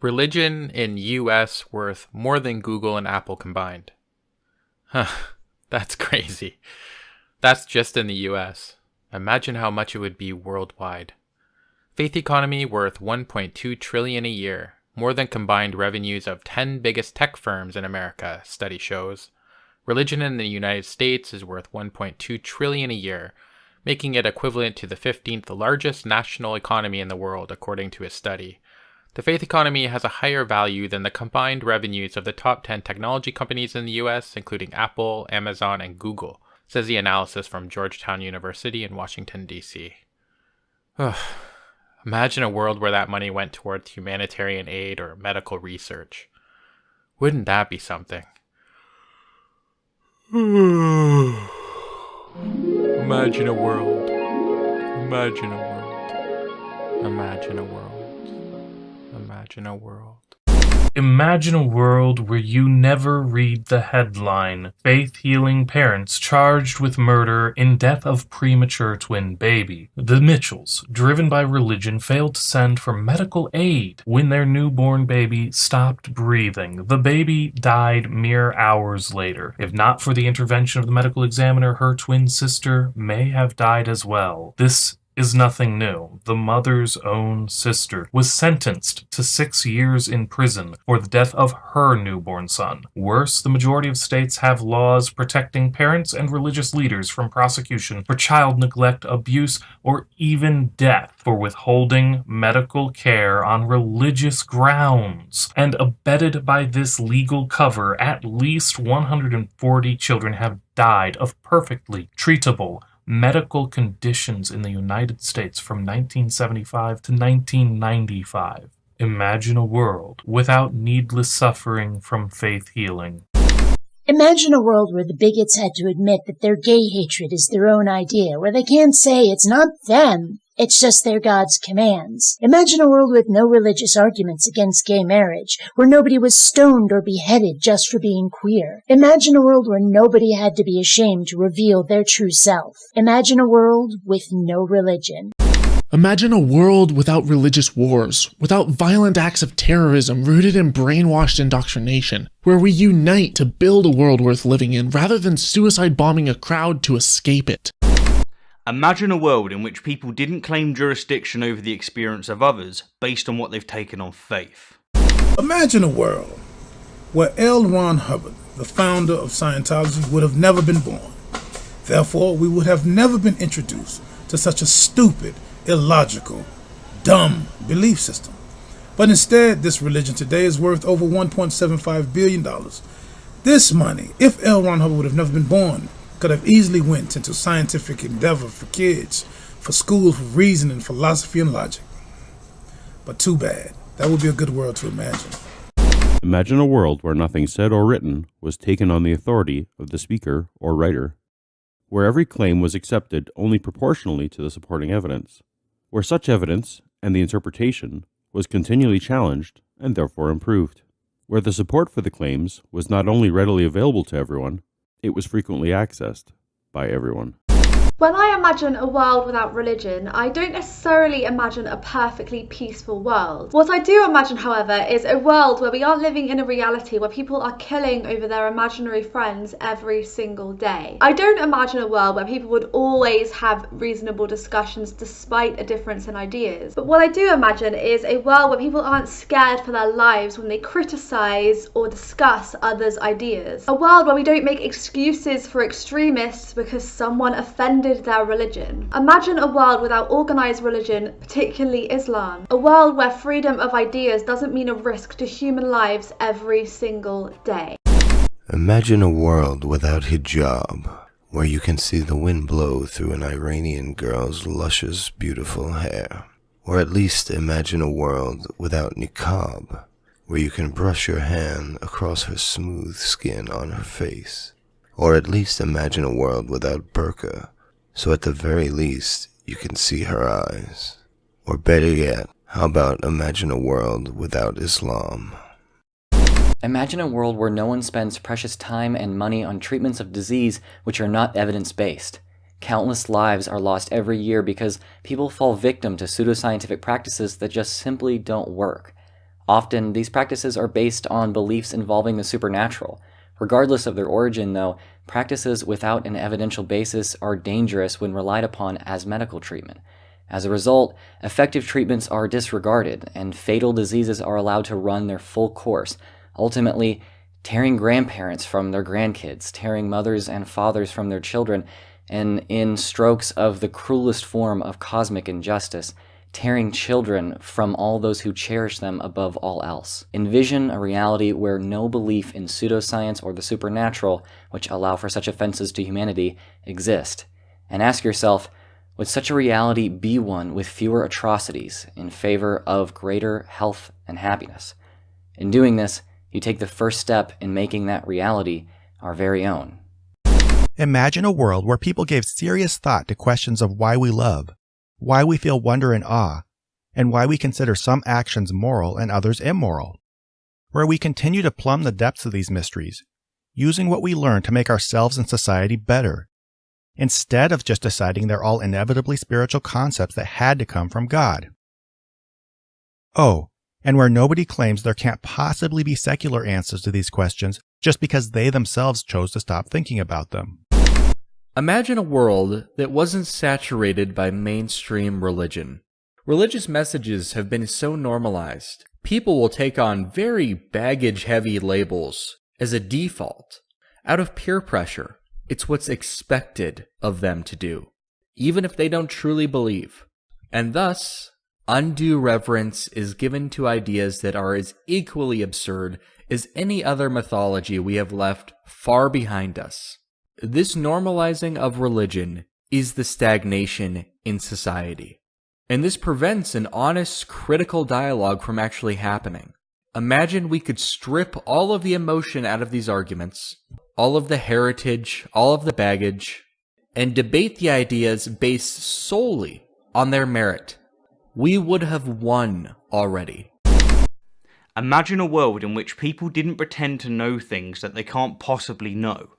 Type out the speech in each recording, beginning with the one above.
Religion in US worth more than Google and Apple combined. Huh, that's crazy. That's just in the US. Imagine how much it would be worldwide. Faith economy worth $1.2 trillion a year, more than combined revenues of 10 biggest tech firms in America, study shows. Religion in the United States is worth $1.2 trillion a year, making it equivalent to the 15th largest national economy in the world, according to a study. The faith economy has a higher value than the combined revenues of the top 10 technology companies in the US, including Apple, Amazon, and Google, says the analysis from Georgetown University in Washington, D.C. Imagine a world where that money went towards humanitarian aid or medical research. Wouldn't that be something? Imagine a world. Imagine a world. Imagine a world. Imagine a world. Imagine a world where you never read the headline, Faith-healing parents charged with murder in death of premature twin baby. The Mitchells, driven by religion, failed to send for medical aid when their newborn baby stopped breathing. The baby died mere hours later. If not for the intervention of the medical examiner, her twin sister may have died as well. This is nothing new. The mother's own sister was sentenced to 6 years in prison for the death of her newborn son. Worse, the majority of states have laws protecting parents and religious leaders from prosecution for child neglect, abuse, or even death for withholding medical care on religious grounds. And abetted by this legal cover, at least 140 children have died of perfectly treatable medical conditions in the United States from 1975 to 1995. Imagine a world without needless suffering from faith healing. Imagine a world where the bigots had to admit that their gay hatred is their own idea, where they can't say it's not them, it's just their God's commands. Imagine a world with no religious arguments against gay marriage, where nobody was stoned or beheaded just for being queer. Imagine a world where nobody had to be ashamed to reveal their true self. Imagine a world with no religion. Imagine a world without religious wars, without violent acts of terrorism rooted in brainwashed indoctrination, where we unite to build a world worth living in rather than suicide bombing a crowd to escape it. Imagine a world in which people didn't claim jurisdiction over the experience of others based on what they've taken on faith. Imagine a world where L. Ron Hubbard, the founder of Scientology, would have never been born. Therefore, we would have never been introduced to such a stupid, illogical, dumb belief system. But instead, this religion today is worth over $1.75 billion. This money, if L. Ron Hubbard would have never been born, could have easily went into scientific endeavor for kids, for school, for reasoning, philosophy, and logic. But too bad. That would be a good world to imagine. Imagine a world where nothing said or written was taken on the authority of the speaker or writer, where every claim was accepted only proportionally to the supporting evidence, where such evidence and the interpretation was continually challenged and therefore improved, where the support for the claims was not only readily available to everyone, it was frequently accessed by everyone. When I imagine a world without religion, I don't necessarily imagine a perfectly peaceful world. What I do imagine, however, is a world where we aren't living in a reality where people are killing over their imaginary friends every single day. I don't imagine a world where people would always have reasonable discussions despite a difference in ideas. But what I do imagine is a world where people aren't scared for their lives when they criticize or discuss others' ideas. A world where we don't make excuses for extremists because someone offended their religion. Imagine a world without organized religion, particularly Islam. A world where freedom of ideas doesn't mean a risk to human lives every single day. Imagine a world without hijab, where you can see the wind blow through an Iranian girl's luscious, beautiful hair. Or at least imagine a world without niqab, where you can brush your hand across her smooth skin on her face. Or at least imagine a world without burqa, so at the very least, you can see her eyes. Or better yet, how about imagine a world without Islam? Imagine a world where no one spends precious time and money on treatments of disease which are not evidence-based. Countless lives are lost every year because people fall victim to pseudoscientific practices that just simply don't work. Often, these practices are based on beliefs involving the supernatural. Regardless of their origin, though, practices without an evidential basis are dangerous when relied upon as medical treatment. As a result, effective treatments are disregarded, and fatal diseases are allowed to run their full course, ultimately tearing grandparents from their grandkids, tearing mothers and fathers from their children, and in strokes of the cruelest form of cosmic injustice, tearing children from all those who cherish them above all else. Envision a reality where no belief in pseudoscience or the supernatural, which allow for such offenses to humanity, exist. And ask yourself, would such a reality be one with fewer atrocities in favor of greater health and happiness? In doing this, you take the first step in making that reality our very own. Imagine a world where people gave serious thought to questions of why we love, why we feel wonder and awe, and why we consider some actions moral and others immoral. Where we continue to plumb the depths of these mysteries, using what we learn to make ourselves and society better, instead of just deciding they're all inevitably spiritual concepts that had to come from God. Oh, and where nobody claims there can't possibly be secular answers to these questions just because they themselves chose to stop thinking about them. Imagine a world that wasn't saturated by mainstream religion. Religious messages have been so normalized, people will take on very baggage-heavy labels as a default. Out of peer pressure, it's what's expected of them to do, even if they don't truly believe. And thus, undue reverence is given to ideas that are as equally absurd as any other mythology we have left far behind us. This normalizing of religion is the stagnation in society. And this prevents an honest, critical dialogue from actually happening. Imagine we could strip all of the emotion out of these arguments, all of the heritage, all of the baggage, and debate the ideas based solely on their merit. We would have won already. Imagine a world in which people didn't pretend to know things that they can't possibly know.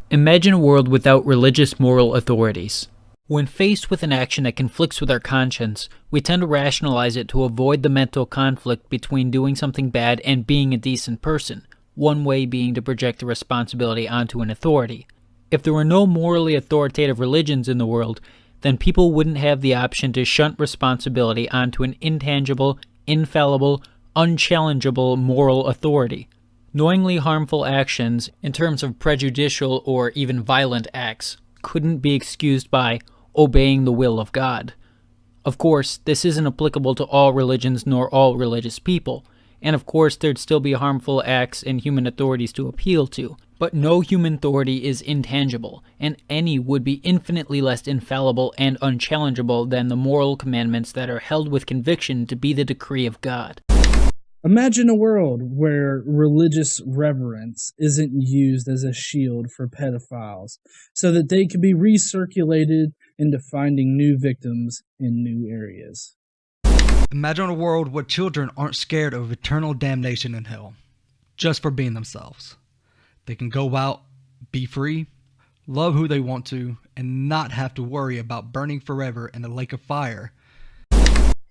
Imagine a world without religious moral authorities. When faced with an action that conflicts with our conscience, we tend to rationalize it to avoid the mental conflict between doing something bad and being a decent person, one way being to project the responsibility onto an authority. If there were no morally authoritative religions in the world, then people wouldn't have the option to shunt responsibility onto an intangible, infallible, unchallengeable moral authority. Knowingly harmful actions, in terms of prejudicial or even violent acts, couldn't be excused by obeying the will of God. Of course, this isn't applicable to all religions nor all religious people, and of course there'd still be harmful acts and human authorities to appeal to, but no human authority is intangible, and any would be infinitely less infallible and unchallengeable than the moral commandments that are held with conviction to be the decree of God. Imagine a world where religious reverence isn't used as a shield for pedophiles, so that they can be recirculated into finding new victims in new areas. Imagine a world where children aren't scared of eternal damnation in hell, just for being themselves. They can go out, be free, love who they want to, and not have to worry about burning forever in a lake of fire.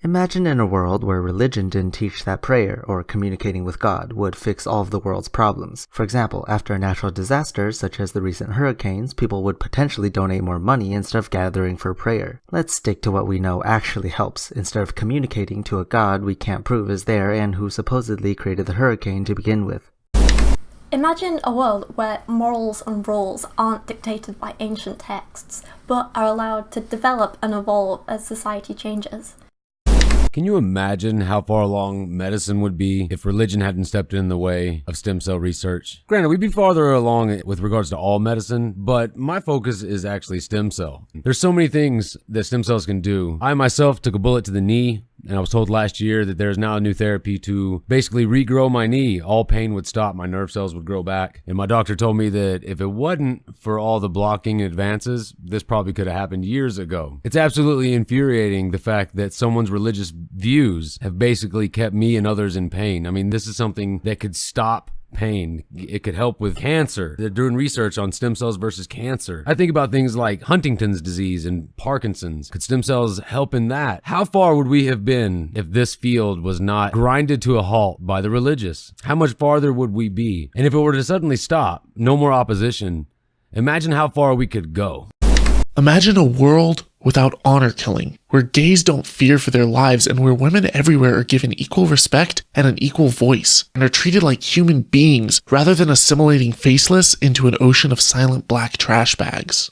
Imagine in a world where religion didn't teach that prayer or communicating with God would fix all of the world's problems. For example, after a natural disaster such as the recent hurricanes, people would potentially donate more money instead of gathering for prayer. Let's stick to what we know actually helps, instead of communicating to a God we can't prove is there and who supposedly created the hurricane to begin with. Imagine a world where morals and rules aren't dictated by ancient texts, but are allowed to develop and evolve as society changes. Can you imagine how far along medicine would be if religion hadn't stepped in the way of stem cell research? Granted, we'd be farther along with regards to all medicine, but my focus is actually stem cell. There's so many things that stem cells can do. I myself took a bullet to the knee, and I was told last year that there's now a new therapy to basically regrow my knee. All pain would stop, my nerve cells would grow back. And my doctor told me that if it wasn't for all the blocking advances, this probably could have happened years ago. It's absolutely infuriating, the fact that someone's religious views have basically kept me and others in pain. I mean, this is something that could stop pain. It could help with cancer. They're doing research on stem cells versus cancer. I think about things like Huntington's disease and Parkinson's. Could stem cells help in that? How far would we have been if this field was not grinded to a halt by the religious? How much farther would we be? And if it were to suddenly stop, no more opposition, imagine how far we could go. Imagine a world without honor killing, where gays don't fear for their lives and where women everywhere are given equal respect and an equal voice and are treated like human beings rather than assimilating faceless into an ocean of silent black trash bags.